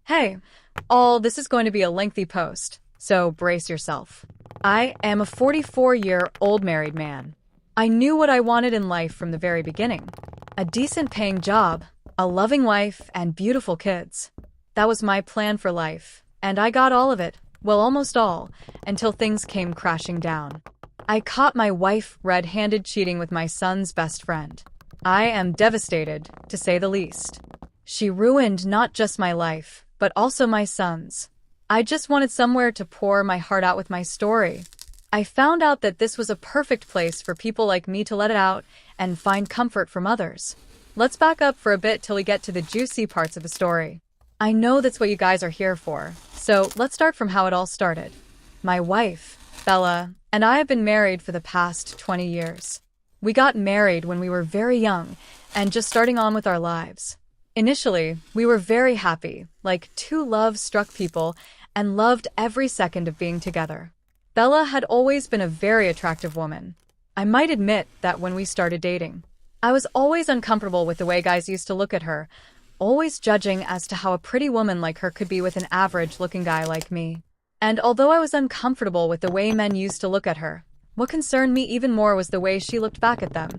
Hey, this is going to be a lengthy post, so brace yourself. I am a 44-year-old married man. I knew what I wanted in life from the very beginning. A decent paying job, a loving wife, and beautiful kids. That was my plan for life, and I got all of it, well, almost all, until things came crashing down. I caught my wife red-handed cheating with my son's best friend. I am devastated, to say the least. She ruined not just my life, but also my son's. I just wanted somewhere to pour my heart out with my story. I found out that this was a perfect place for people like me to let it out and find comfort from others. Let's back up for a bit till we get to the juicy parts of the story. I know that's what you guys are here for, so let's start from how it all started. My wife, Bella, and I have been married for the past 20 years. We got married when we were very young and just starting on with our lives. Initially, we were very happy, like two love-struck people, and loved every second of being together. Bella had always been a very attractive woman. I might admit that when we started dating, I was always uncomfortable with the way guys used to look at her, always judging as to how a pretty woman like her could be with an average-looking guy like me. And although I was uncomfortable with the way men used to look at her, what concerned me even more was the way she looked back at them,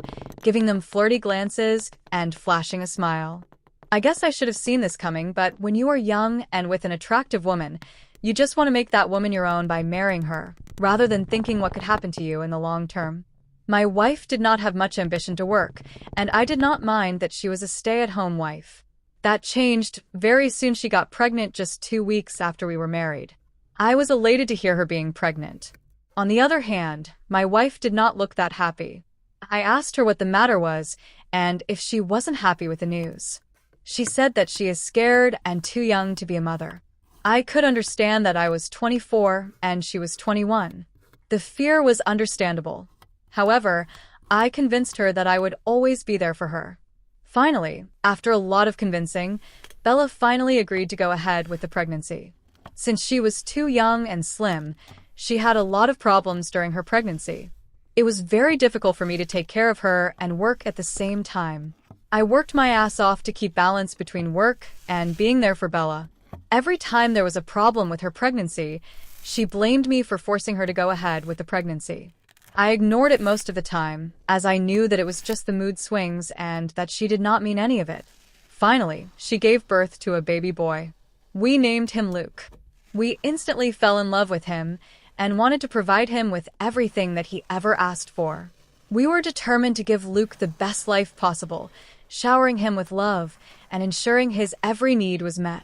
giving them flirty glances and flashing a smile. I guess I should have seen this coming, but when you are young and with an attractive woman, you just want to make that woman your own by marrying her, rather than thinking what could happen to you in the long term. My wife did not have much ambition to work, and I did not mind that she was a stay-at-home wife. That changed very soon. She got pregnant just 2 weeks after we were married. I was elated to hear her being pregnant. On the other hand, my wife did not look that happy. I asked her what the matter was, and if she wasn't happy with the news. She said that she is scared and too young to be a mother. I could understand that I was 24 and she was 21. The fear was understandable. However, I convinced her that I would always be there for her. Finally, after a lot of convincing, Bella finally agreed to go ahead with the pregnancy. Since she was too young and slim, she had a lot of problems during her pregnancy. It was very difficult for me to take care of her and work at the same time. I worked my ass off to keep balance between work and being there for Bella. Every time there was a problem with her pregnancy, she blamed me for forcing her to go ahead with the pregnancy. I ignored it most of the time, as I knew that it was just the mood swings and that she did not mean any of it. Finally, she gave birth to a baby boy. We named him Luke. We instantly fell in love with him and wanted to provide him with everything that he ever asked for. We were determined to give Luke the best life possible, showering him with love and ensuring his every need was met.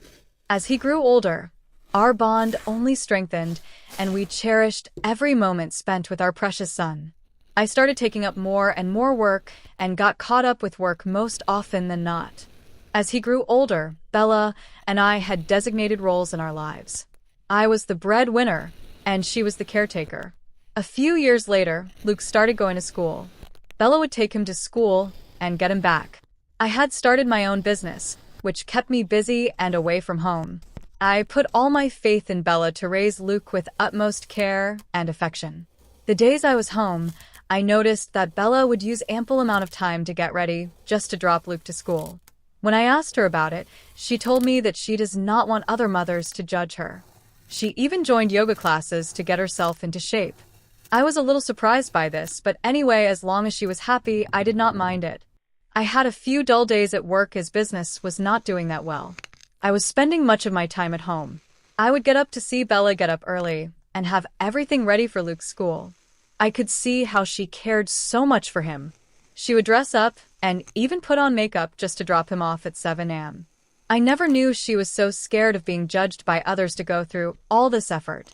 As he grew older, our bond only strengthened, and we cherished every moment spent with our precious son. I started taking up more and more work and got caught up with work most often than not. As he grew older, Bella and I had designated roles in our lives. I was the breadwinner, and she was the caretaker. A few years later, Luke started going to school. Bella would take him to school and get him back. I had started my own business, which kept me busy and away from home. I put all my faith in Bella to raise Luke with utmost care and affection. The days I was home, I noticed that Bella would use ample amount of time to get ready just to drop Luke to school. When I asked her about it, she told me that she does not want other mothers to judge her. She even joined yoga classes to get herself into shape. I was a little surprised by this, but anyway, as long as she was happy, I did not mind it. I had a few dull days at work as business was not doing that well. I was spending much of my time at home. I would get up to see Bella get up early and have everything ready for Luke's school. I could see how she cared so much for him. She would dress up and even put on makeup just to drop him off at 7 a.m. I never knew she was so scared of being judged by others to go through all this effort.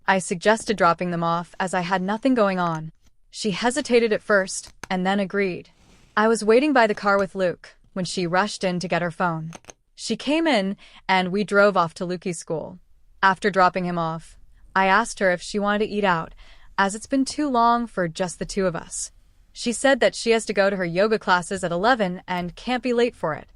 I suggested dropping them off as I had nothing going on. She hesitated at first and then agreed. I was waiting by the car with Luke when she rushed in to get her phone. She came in and we drove off to Lukey's school. After dropping him off, I asked her if she wanted to eat out, as it's been too long for just the two of us. She said that she has to go to her yoga classes at 11 and can't be late for it.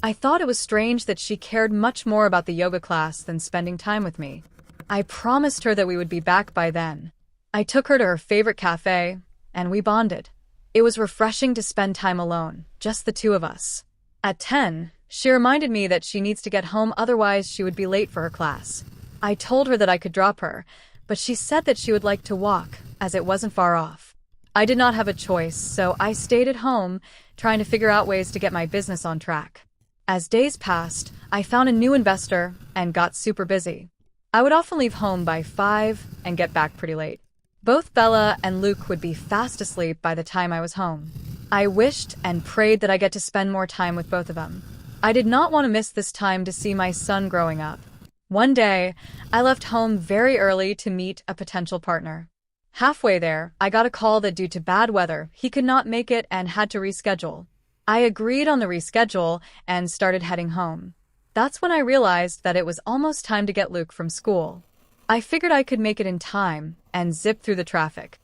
I thought it was strange that she cared much more about the yoga class than spending time with me. I promised her that we would be back by then. I took her to her favorite cafe, and we bonded. It was refreshing to spend time alone, just the two of us. At 10, She reminded me that she needs to get home, otherwise she would be late for her class. I told her that I could drop her, but she said that she would like to walk, as it wasn't far off. I did not have a choice, so I stayed at home, trying to figure out ways to get my business on track. As days passed, I found a new investor and got super busy. I would often leave home by 5 and get back pretty late. Both Bella and Luke would be fast asleep by the time I was home. I wished and prayed that I get to spend more time with both of them. I did not want to miss this time to see my son growing up. One day, I left home very early to meet a potential partner. Halfway there, I got a call that due to bad weather, he could not make it and had to reschedule. I agreed on the reschedule and started heading home. That's when I realized that it was almost time to get Luke from school. I figured I could make it in time and zip through the traffic.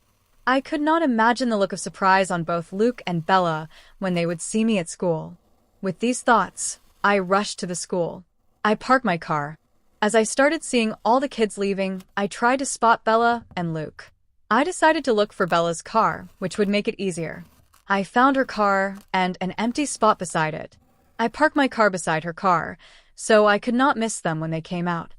I could not imagine the look of surprise on both Luke and Bella when they would see me at school. With these thoughts, I rushed to the school. I parked my car. As I started seeing all the kids leaving, I tried to spot Bella and Luke. I decided to look for Bella's car, which would make it easier. I found her car and an empty spot beside it. I parked my car beside her car, so I could not miss them when they came out.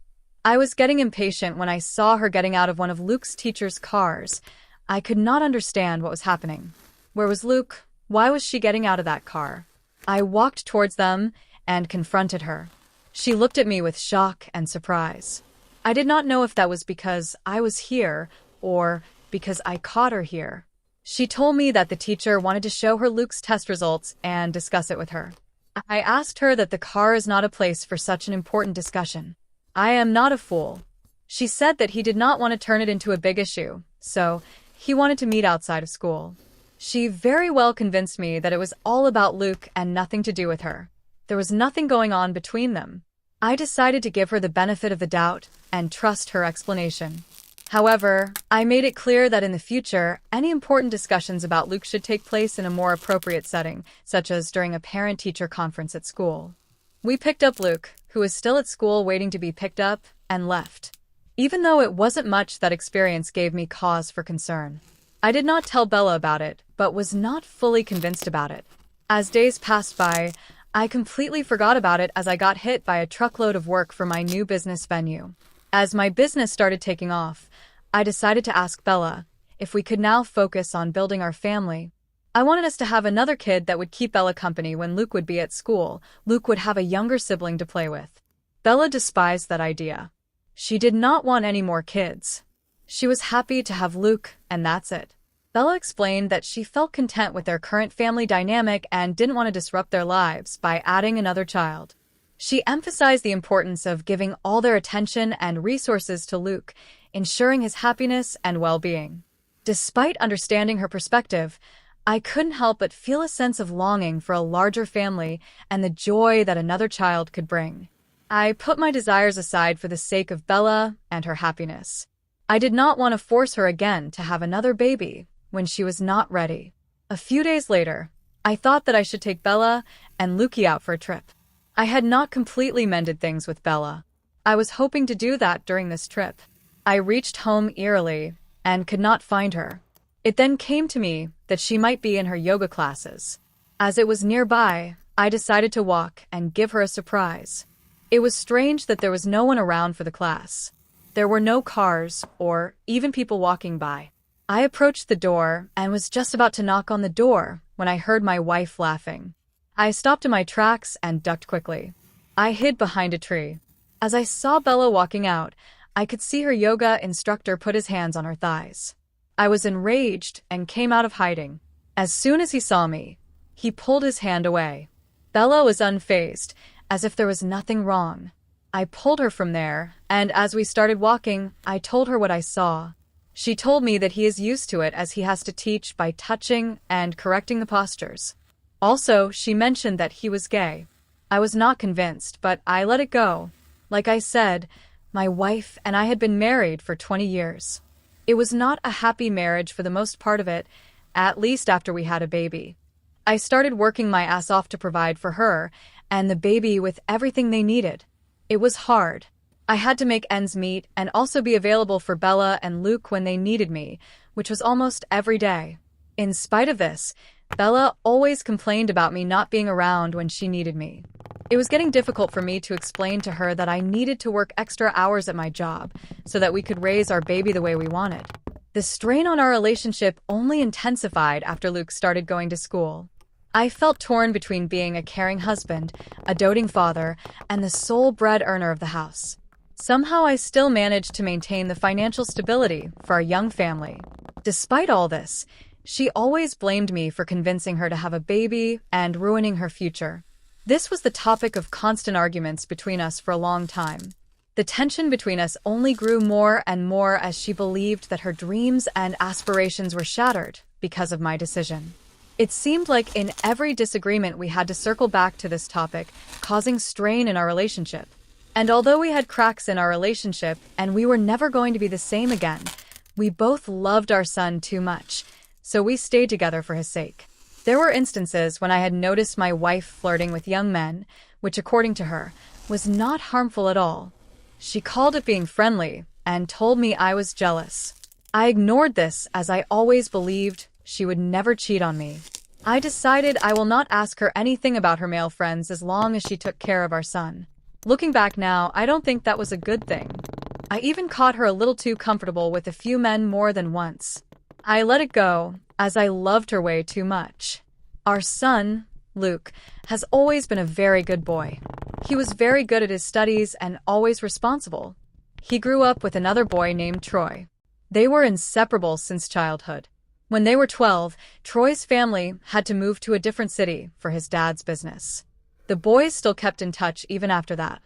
I was getting impatient when I saw her getting out of one of Luke's teacher's cars. I could not understand what was happening. Where was Luke? Why was she getting out of that car? I walked towards them and confronted her. She looked at me with shock and surprise. I did not know if that was because I was here or because I caught her here. She told me that the teacher wanted to show her Luke's test results and discuss it with her. I asked her that the car is not a place for such an important discussion. I am not a fool. She said that he did not want to turn it into a big issue, so he wanted to meet outside of school. She very well convinced me that it was all about Luke and nothing to do with her. There was nothing going on between them. I decided to give her the benefit of the doubt and trust her explanation. However, I made it clear that in the future, any important discussions about Luke should take place in a more appropriate setting, such as during a parent-teacher conference at school. We picked up Luke, who was still at school waiting to be picked up, and left. Even though it wasn't much, that experience gave me cause for concern. I did not tell Bella about it, but was not fully convinced about it. As days passed by, I completely forgot about it as I got hit by a truckload of work for my new business venue. As my business started taking off, I decided to ask Bella if we could now focus on building our family. I wanted us to have another kid that would keep Bella company when Luke would be at school. Luke would have a younger sibling to play with. Bella despised that idea. She did not want any more kids. She was happy to have Luke, and that's it. Bella explained that she felt content with their current family dynamic and didn't want to disrupt their lives by adding another child. She emphasized the importance of giving all their attention and resources to Luke, ensuring his happiness and well-being. Despite understanding her perspective, I couldn't help but feel a sense of longing for a larger family and the joy that another child could bring. I put my desires aside for the sake of Bella and her happiness. I did not want to force her again to have another baby when she was not ready. A few days later, I thought that I should take Bella and Lukey out for a trip. I had not completely mended things with Bella. I was hoping to do that during this trip. I reached home eerily and could not find her. It then came to me that she might be in her yoga classes. As it was nearby, I decided to walk and give her a surprise. It was strange that there was no one around for the class. There were no cars or even people walking by. I approached the door and was just about to knock on the door when I heard my wife laughing. I stopped in my tracks and ducked quickly. I hid behind a tree. As I saw Bella walking out, I could see her yoga instructor put his hands on her thighs. I was enraged and came out of hiding. As soon as he saw me, he pulled his hand away. Bella was unfazed, as if there was nothing wrong. I pulled her from there, and as we started walking, I told her what I saw. She told me that he is used to it as he has to teach by touching and correcting the postures. Also, she mentioned that he was gay. I was not convinced, but I let it go. Like I said, my wife and I had been married for 20 years. It was not a happy marriage for the most part of it, at least after we had a baby. I started working my ass off to provide for her and the baby with everything they needed. It was hard. I had to make ends meet and also be available for Bella and Luke when they needed me, which was almost every day. In spite of this, Bella always complained about me not being around when she needed me. It was getting difficult for me to explain to her that I needed to work extra hours at my job so that we could raise our baby the way we wanted. The strain on our relationship only intensified after Luke started going to school. I felt torn between being a caring husband, a doting father, and the sole bread earner of the house. Somehow I still managed to maintain the financial stability for our young family. Despite all this, she always blamed me for convincing her to have a baby and ruining her future. This was the topic of constant arguments between us for a long time. The tension between us only grew more and more as she believed that her dreams and aspirations were shattered because of my decision. It seemed like in every disagreement we had to circle back to this topic, causing strain in our relationship. And although we had cracks in our relationship and we were never going to be the same again, we both loved our son too much, so we stayed together for his sake. There were instances when I had noticed my wife flirting with young men, which, according to her, was not harmful at all. She called it being friendly and told me I was jealous. I ignored this as I always believed she would never cheat on me. I decided I will not ask her anything about her male friends as long as she took care of our son. Looking back now, I don't think that was a good thing. I even caught her a little too comfortable with a few men more than once. I let it go, as I loved her way too much. Our son, Luke, has always been a very good boy. He was very good at his studies and always responsible. He grew up with another boy named Troy. They were inseparable since childhood. When they were 12, Troy's family had to move to a different city for his dad's business. The boys still kept in touch even after that.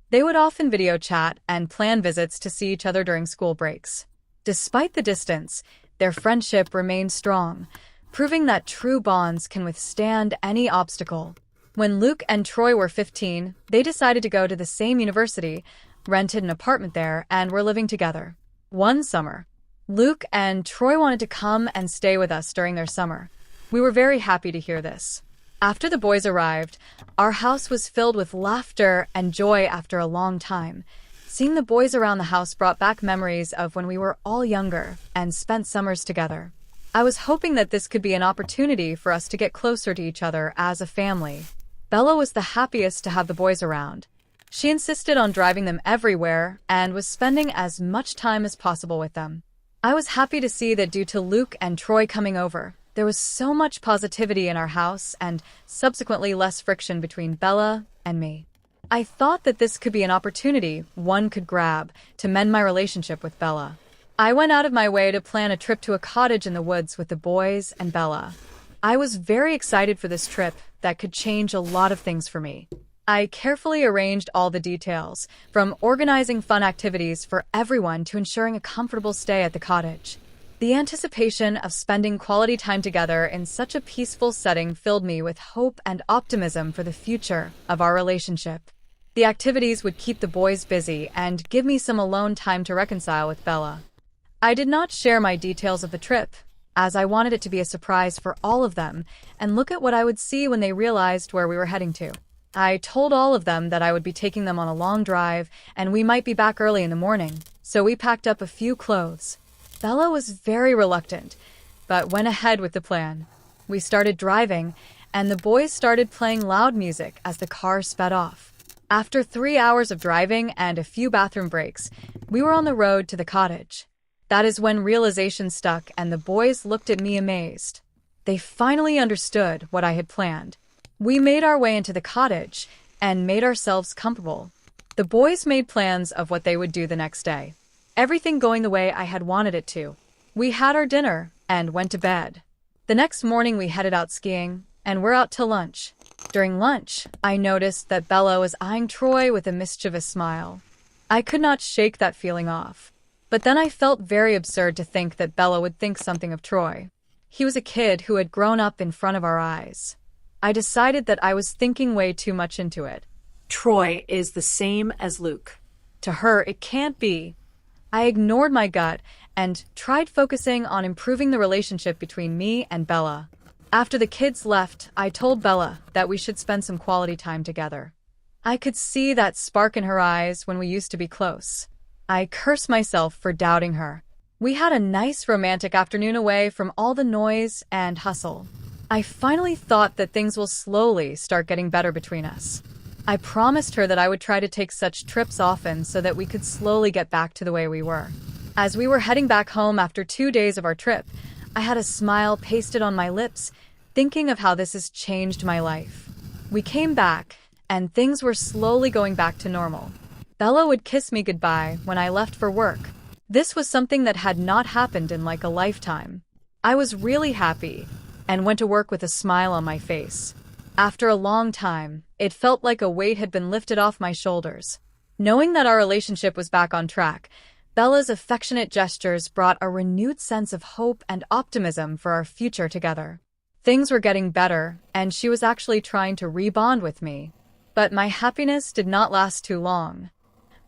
They would often video chat and plan visits to see each other during school breaks. Despite the distance, their friendship remained strong, proving that true bonds can withstand any obstacle. When Luke and Troy were 15, they decided to go to the same university, rented an apartment there, and were living together. One summer, Luke and Troy wanted to come and stay with us during their summer. We were very happy to hear this. After the boys arrived, our house was filled with laughter and joy after a long time. Seeing the boys around the house brought back memories of when we were all younger and spent summers together. I was hoping that this could be an opportunity for us to get closer to each other as a family. Bella was the happiest to have the boys around. She insisted on driving them everywhere and was spending as much time as possible with them. I was happy to see that due to Luke and Troy coming over, there was so much positivity in our house and subsequently less friction between Bella and me. I thought that this could be an opportunity one could grab to mend my relationship with Bella. I went out of my way to plan a trip to a cottage in the woods with the boys and Bella. I was very excited for this trip that could change a lot of things for me. I carefully arranged all the details, from organizing fun activities for everyone to ensuring a comfortable stay at the cottage. The anticipation of spending quality time together in such a peaceful setting filled me with hope and optimism for the future of our relationship. The activities would keep the boys busy and give me some alone time to reconcile with Bella. I did not share my details of the trip, as I wanted it to be a surprise for all of them and look at what I would see when they realized where we were heading to. I told all of them that I would be taking them on a long drive and we might be back early in the morning, so we packed up a few clothes. Bella was very reluctant, but went ahead with the plan. We started driving, and the boys started playing loud music as the car sped off. After 3 hours of driving and a few bathroom breaks, we were on the road to the cottage. That is when realization stuck and the boys looked at me amazed. They finally understood what I had planned. We made our way into the cottage and made ourselves comfortable. The boys made plans of what they would do the next day. Everything going the way I had wanted it to. We had our dinner and went to bed. The next morning we headed out skiing and were out to lunch. During lunch, I noticed that Bella was eyeing Troy with a mischievous smile. I could not shake that feeling off. But then I felt very absurd to think that Bella would think something of Troy. He was a kid who had grown up in front of our eyes. I decided that I was thinking way too much into it. Troy is the same as Luke. To her, it can't be. I ignored my gut and tried focusing on improving the relationship between me and Bella. After the kids left, I told Bella that we should spend some quality time together. I could see that spark in her eyes when we used to be close. I cursed myself for doubting her. We had a nice romantic afternoon away from all the noise and hustle. I finally thought that things will slowly start getting better between us. I promised her that I would try to take such trips often so that we could slowly get back to the way we were. As we were heading back home after 2 days of our trip, I had a smile pasted on my lips, thinking of how this has changed my life. We came back, and things were slowly going back to normal. Bella would kiss me goodbye when I left for work. This was something that had not happened in like a lifetime. I was really happy and went to work with a smile on my face. After a long time, it felt like a weight had been lifted off my shoulders. Knowing that our relationship was back on track, Bella's affectionate gestures brought a renewed sense of hope and optimism for our future together. Things were getting better, and she was actually trying to rebond with me. But my happiness did not last too long.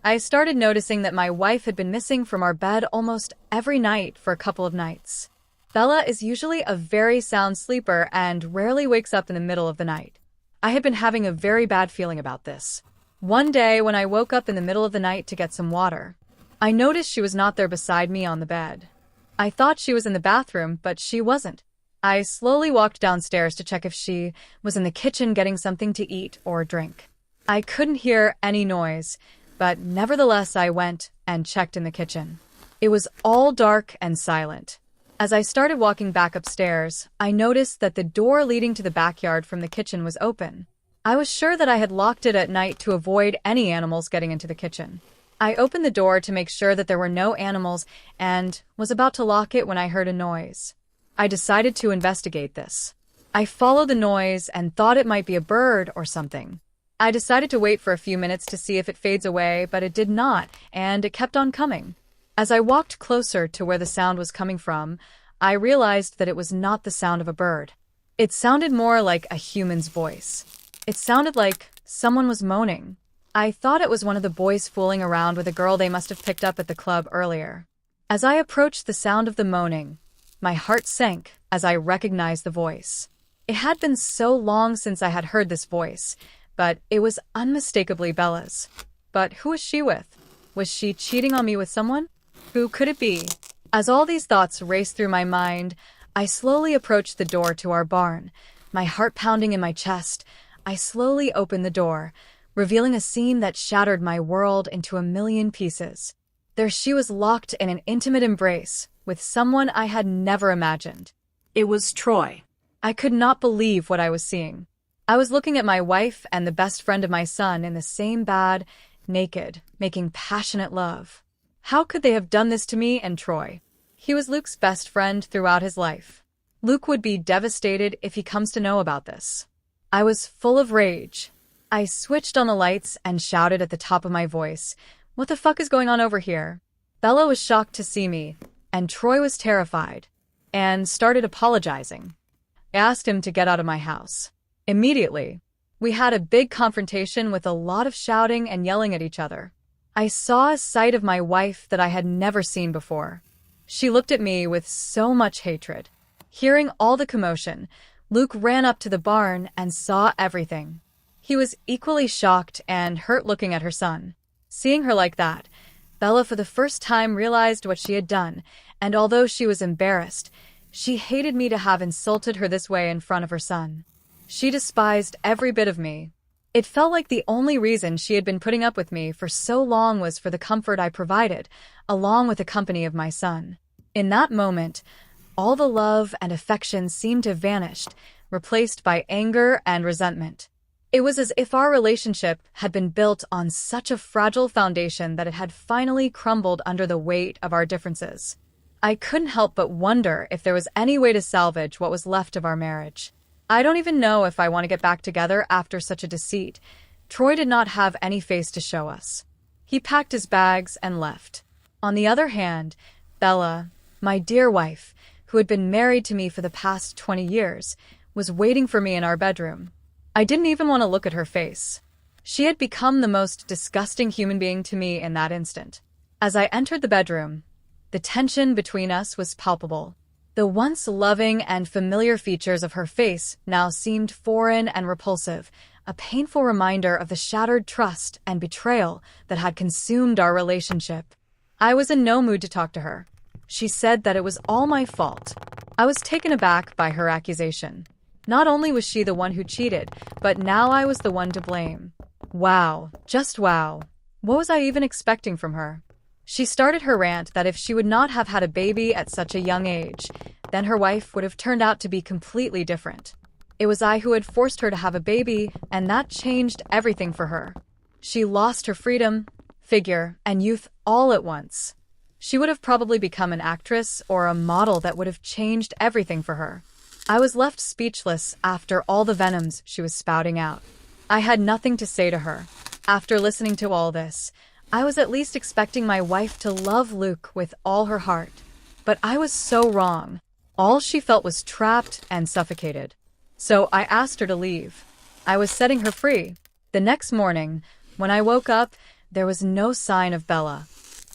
I started noticing that my wife had been missing from our bed almost every night for a couple of nights. Bella is usually a very sound sleeper and rarely wakes up in the middle of the night. I had been having a very bad feeling about this. One day, when I woke up in the middle of the night to get some water, I noticed she was not there beside me on the bed. I thought she was in the bathroom, but she wasn't. I slowly walked downstairs to check if she was in the kitchen getting something to eat or drink. I couldn't hear any noise, but nevertheless I went and checked in the kitchen. It was all dark and silent. As I started walking back upstairs, I noticed that the door leading to the backyard from the kitchen was open. I was sure that I had locked it at night to avoid any animals getting into the kitchen. I opened the door to make sure that there were no animals and was about to lock it when I heard a noise. I decided to investigate this. I followed the noise and thought it might be a bird or something. I decided to wait for a few minutes to see if it fades away, but it did not, and it kept on coming. As I walked closer to where the sound was coming from, I realized that it was not the sound of a bird. It sounded more like a human's voice. It sounded like someone was moaning. I thought it was one of the boys fooling around with a girl they must have picked up at the club earlier. As I approached the sound of the moaning, my heart sank as I recognized the voice. It had been so long since I had heard this voice, but it was unmistakably Bella's. But who was she with? Was she cheating on me with someone? Who could it be? As all these thoughts raced through my mind, I slowly approached the door to our barn. My heart pounding in my chest, I slowly opened the door, revealing a scene that shattered my world into a million pieces. There she was, locked in an intimate embrace with someone I had never imagined. It was Troy. I could not believe what I was seeing. I was looking at my wife and the best friend of my son in the same bed, naked, making passionate love. How could they have done this to me and Troy? He was Luke's best friend throughout his life. Luke would be devastated if he comes to know about this. I was full of rage. I switched on the lights and shouted at the top of my voice, "What the fuck is going on over here?" Bella was shocked to see me, and Troy was terrified, and started apologizing. I asked him to get out of my house. Immediately, we had a big confrontation with a lot of shouting and yelling at each other. I saw a side of my wife that I had never seen before. She looked at me with so much hatred. Hearing all the commotion, Luke ran up to the barn and saw everything. He was equally shocked and hurt looking at her son. Seeing her like that, Bella for the first time realized what she had done, and although she was embarrassed, she hated me to have insulted her this way in front of her son. She despised every bit of me. It felt like the only reason she had been putting up with me for so long was for the comfort I provided, along with the company of my son. In that moment, all the love and affection seemed to have vanished, replaced by anger and resentment. It was as if our relationship had been built on such a fragile foundation that it had finally crumbled under the weight of our differences. I couldn't help but wonder if there was any way to salvage what was left of our marriage. I don't even know if I want to get back together after such a deceit. Troy did not have any face to show us. He packed his bags and left. On the other hand, Bella, my dear wife, who had been married to me for the past 20 years, was waiting for me in our bedroom. I didn't even want to look at her face. She had become the most disgusting human being to me in that instant. As I entered the bedroom, the tension between us was palpable. The once loving and familiar features of her face now seemed foreign and repulsive, a painful reminder of the shattered trust and betrayal that had consumed our relationship. I was in no mood to talk to her. She said that it was all my fault. I was taken aback by her accusation. Not only was she the one who cheated, but now I was the one to blame. Wow, just wow. What was I even expecting from her? She started her rant that if she would not have had a baby at such a young age, then her wife would have turned out to be completely different. It was I who had forced her to have a baby, and that changed everything for her. She lost her freedom, figure, and youth all at once. She would have probably become an actress or a model that would have changed everything for her. I was left speechless after all the venoms she was spouting out. I had nothing to say to her. After listening to all this, I was at least expecting my wife to love Luke with all her heart. But I was so wrong. All she felt was trapped and suffocated. So I asked her to leave. I was setting her free. The next morning, when I woke up, there was no sign of Bella.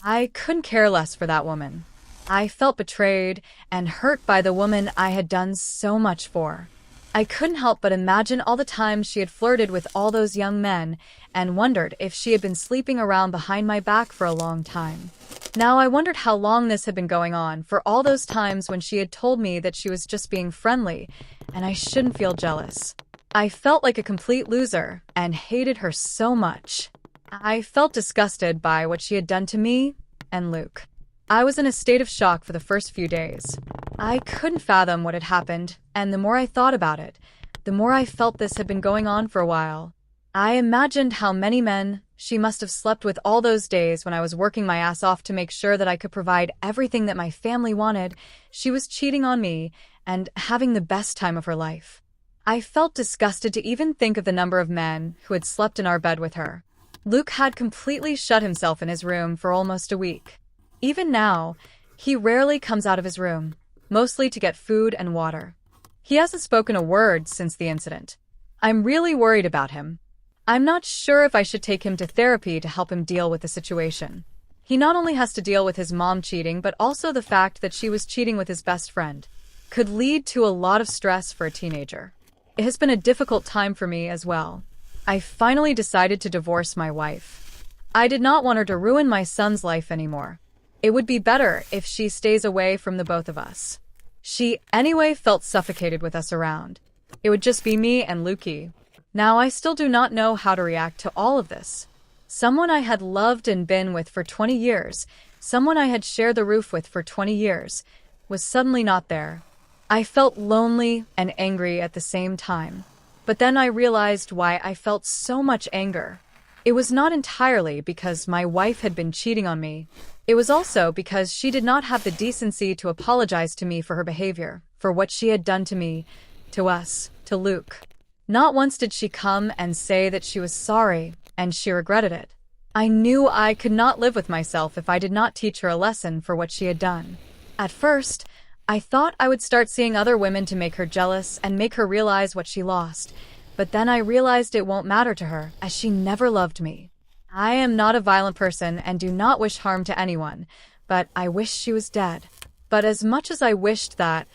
I couldn't care less for that woman. I felt betrayed and hurt by the woman I had done so much for. I couldn't help but imagine all the times she had flirted with all those young men and wondered if she had been sleeping around behind my back for a long time. Now I wondered how long this had been going on, for all those times when she had told me that she was just being friendly and I shouldn't feel jealous. I felt like a complete loser and hated her so much. I felt disgusted by what she had done to me and Luke. I was in a state of shock for the first few days. I couldn't fathom what had happened, and the more I thought about it, the more I felt this had been going on for a while. I imagined how many men she must have slept with all those days when I was working my ass off to make sure that I could provide everything that my family wanted. She was cheating on me and having the best time of her life. I felt disgusted to even think of the number of men who had slept in our bed with her. Luke had completely shut himself in his room for almost a week. Even now, he rarely comes out of his room, mostly to get food and water. He hasn't spoken a word since the incident. I'm really worried about him. I'm not sure if I should take him to therapy to help him deal with the situation. He not only has to deal with his mom cheating, but also the fact that she was cheating with his best friend. Could lead to a lot of stress for a teenager. It has been a difficult time for me as well. I finally decided to divorce my wife. I did not want her to ruin my son's life anymore. It would be better if she stays away from the both of us. She, anyway, felt suffocated with us around. It would just be me and Lukey. Now I still do not know how to react to all of this. Someone I had loved and been with for 20 years, someone I had shared the roof with for 20 years, was suddenly not there. I felt lonely and angry at the same time. But then I realized why I felt so much anger. It was not entirely because my wife had been cheating on me. It was also because she did not have the decency to apologize to me for her behavior, for what she had done to me, to us, to Luke. Not once did she come and say that she was sorry, and she regretted it. I knew I could not live with myself if I did not teach her a lesson for what she had done. At first, I thought I would start seeing other women to make her jealous and make her realize what she lost. But then I realized it won't matter to her, as she never loved me. I am not a violent person and do not wish harm to anyone, but I wish she was dead. But as much as I wished that,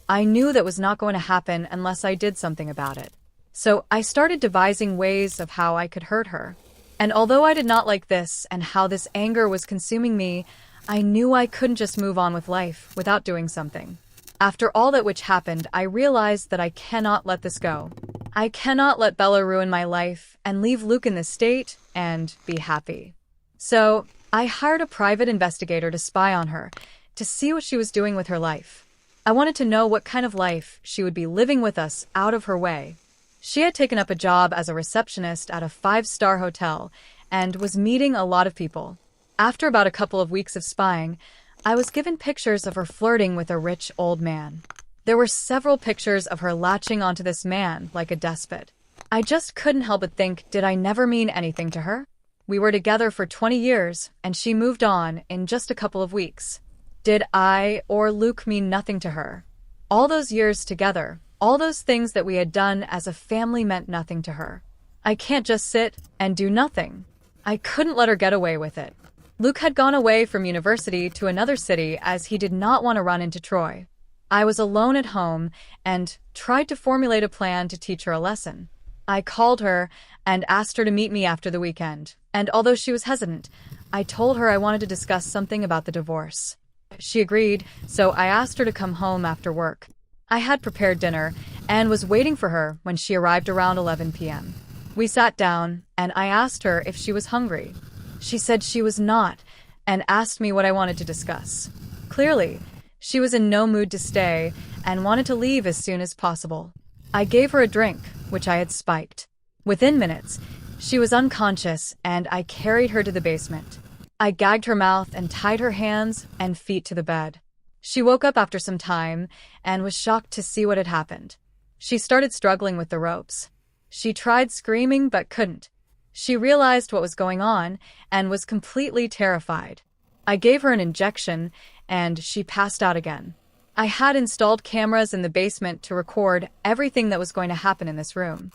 I knew that was not going to happen unless I did something about it. So I started devising ways of how I could hurt her. And although I did not like this and how this anger was consuming me, I knew I couldn't just move on with life without doing something. After all that which happened, I realized that I cannot let this go. I cannot let Bella ruin my life and leave Luke in this state and be happy. So I hired a private investigator to spy on her, to see what she was doing with her life. I wanted to know what kind of life she would be living with us out of her way. She had taken up a job as a receptionist at a 5-star hotel and was meeting a lot of people. After about a couple of weeks of spying, I was given pictures of her flirting with a rich old man. There were several pictures of her latching onto this man like a despot. I just couldn't help but think, did I never mean anything to her? We were together for 20 years, and she moved on in just a couple of weeks. Did I or Luke mean nothing to her? All those years together, all those things that we had done as a family meant nothing to her. I can't just sit and do nothing. I couldn't let her get away with it. Luke had gone away from university to another city as he did not want to run into Troy. I was alone at home and tried to formulate a plan to teach her a lesson. I called her and asked her to meet me after the weekend, and although she was hesitant, I told her I wanted to discuss something about the divorce. She agreed, so I asked her to come home after work. I had prepared dinner and was waiting for her when she arrived around 11 p.m. We sat down, and I asked her if she was hungry. She said she was not, and asked me what I wanted to discuss. Clearly, she was in no mood to stay and wanted to leave as soon as possible. I gave her a drink, which I had spiked. Within minutes, she was unconscious, and I carried her to the basement. I gagged her mouth and tied her hands and feet to the bed. She woke up after some time and was shocked to see what had happened. She started struggling with the ropes. She tried screaming but couldn't. She realized what was going on and was completely terrified. I gave her an injection, and she passed out again. I had installed cameras in the basement to record everything that was going to happen in this room.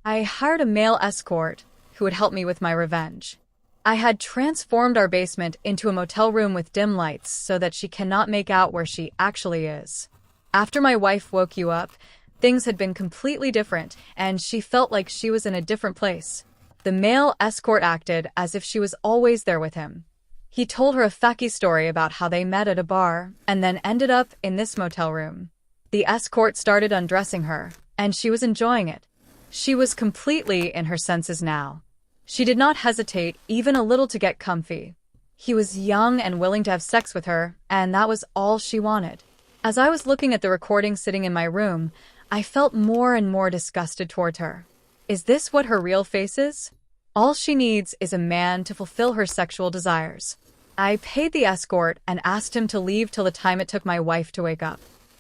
I hired a male escort who would help me with my revenge. I had transformed our basement into a motel room with dim lights so that she cannot make out where she actually is. After my wife woke you up, things had been completely different, and she felt like she was in a different place. The male escort acted as if she was always there with him. He told her a facky story about how they met at a bar and then ended up in this motel room. The escort started undressing her, and she was enjoying it. She was completely in her senses now. She did not hesitate even a little to get comfy. He was young and willing to have sex with her, and that was all she wanted. As I was looking at the recording sitting in my room, I felt more and more disgusted towards her. Is this what her real face is? All she needs is a man to fulfill her sexual desires. I paid the escort and asked him to leave till the time it took my wife to wake up.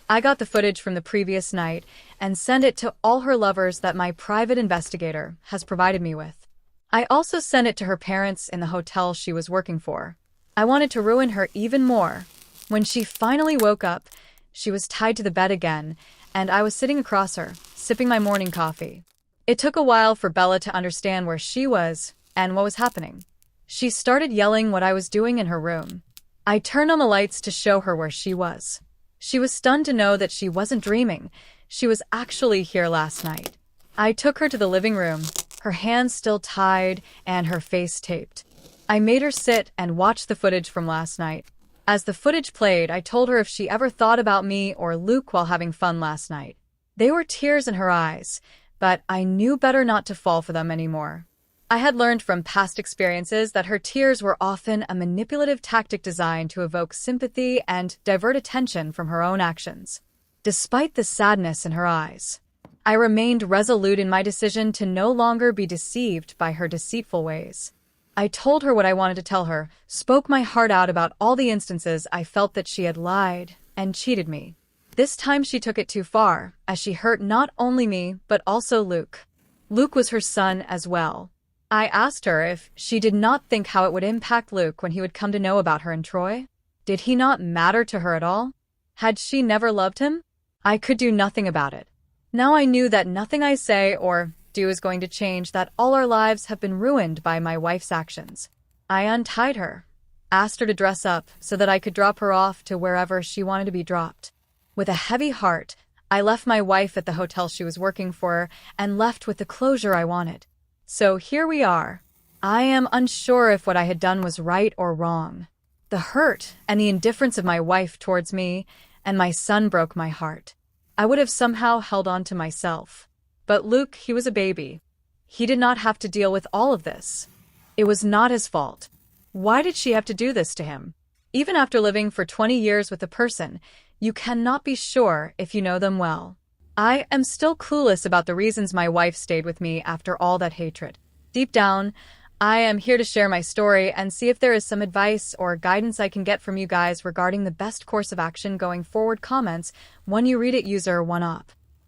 I got the footage from the previous night and sent it to all her lovers that my private investigator has provided me with. I also sent it to her parents in the hotel she was working for. I wanted to ruin her even more. When she finally woke up, she was tied to the bed again, and I was sitting across her, sipping my morning coffee. It took a while for Bella to understand where she was and what was happening. She started yelling what I was doing in her room. I turned on the lights to show her where she was. She was stunned to know that she wasn't dreaming. She was actually here last night. I took her to the living room, her hands still tied and her face taped. I made her sit and watch the footage from last night. As the footage played, I told her if she ever thought about me or Luke while having fun last night. There were tears in her eyes, but I knew better not to fall for them anymore. I had learned from past experiences that her tears were often a manipulative tactic designed to evoke sympathy and divert attention from her own actions. Despite the sadness in her eyes, I remained resolute in my decision to no longer be deceived by her deceitful ways. I told her what I wanted to tell her, spoke my heart out about all the instances I felt that she had lied and cheated me. This time she took it too far, as she hurt not only me, but also Luke. Luke was her son as well. I asked her if she did not think how it would impact Luke when he would come to know about her and Troy. Did he not matter to her at all? Had she never loved him? I could do nothing about it. Now I knew that nothing I say or do is going to change, that all our lives have been ruined by my wife's actions. I untied her, asked her to dress up so that I could drop her off to wherever she wanted to be dropped. With a heavy heart, I left my wife at the hotel she was working for and left with the closure I wanted. So here we are. I am unsure if what I had done was right or wrong. The hurt and the indifference of my wife towards me and my son broke my heart. I would have somehow held on to myself. But Luke, he was a baby. He did not have to deal with all of this. It was not his fault. Why did she have to do this to him? Even after living for 20 years with a person, you cannot be sure if you know them well. I am still clueless about the reasons my wife stayed with me after all that hatred. Deep down, I am here to share my story and see if there is some advice or guidance I can get from you guys regarding the best course of action going forward. Comments when you read it, user 1UP.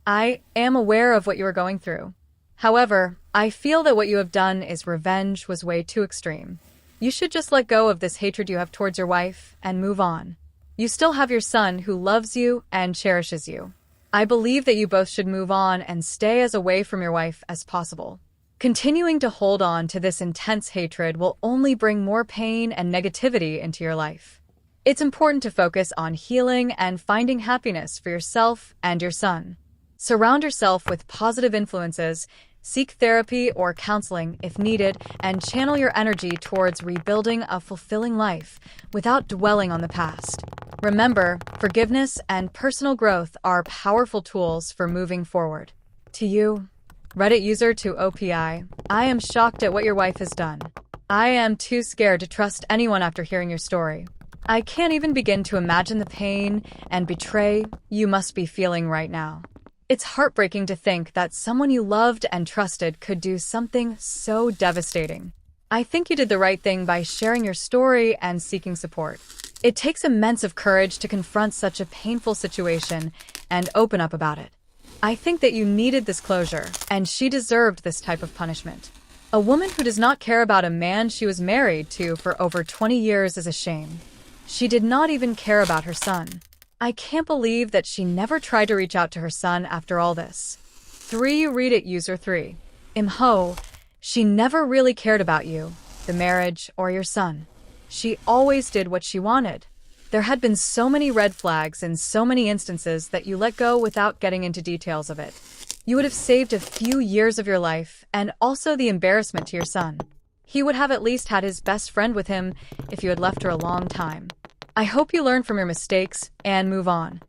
I am aware of what you are going through. However, I feel that what you have done is revenge was way too extreme. You should just let go of this hatred you have towards your wife and move on. You still have your son who loves you and cherishes you. I believe that you both should move on and stay as away from your wife as possible. Continuing to hold on to this intense hatred will only bring more pain and negativity into your life. It's important to focus on healing and finding happiness for yourself and your son. Surround yourself with positive influences, seek therapy or counseling if needed, and channel your energy towards rebuilding a fulfilling life without dwelling on the past. Remember, forgiveness and personal growth are powerful tools for moving forward. To you, Reddit user to OPI. I am shocked at what your wife has done. I am too scared to trust anyone after hearing your story. I can't even begin to imagine the pain and betray you must be feeling right now. It's heartbreaking to think that someone you loved and trusted could do something so devastating. I think you did the right thing by sharing your story and seeking support. It takes immense of courage to confront such a painful situation and open up about it. I think that you needed this closure, and she deserved this type of punishment. A woman who does not care about a man she was married to for over 20 years is a shame. She did not even care about her son. I can't believe that she never tried to reach out to her son after all this. 3 Reddit user 3. Imho, she never really cared about you, the marriage, or your son. She always did what she wanted. There had been so many red flags in so many instances that you let go without getting into details of it. You would have saved a few years of your life and also the embarrassment to your son. He would have at least had his best friend with him if you had left her a long time. I hope you learn from your mistakes and move on.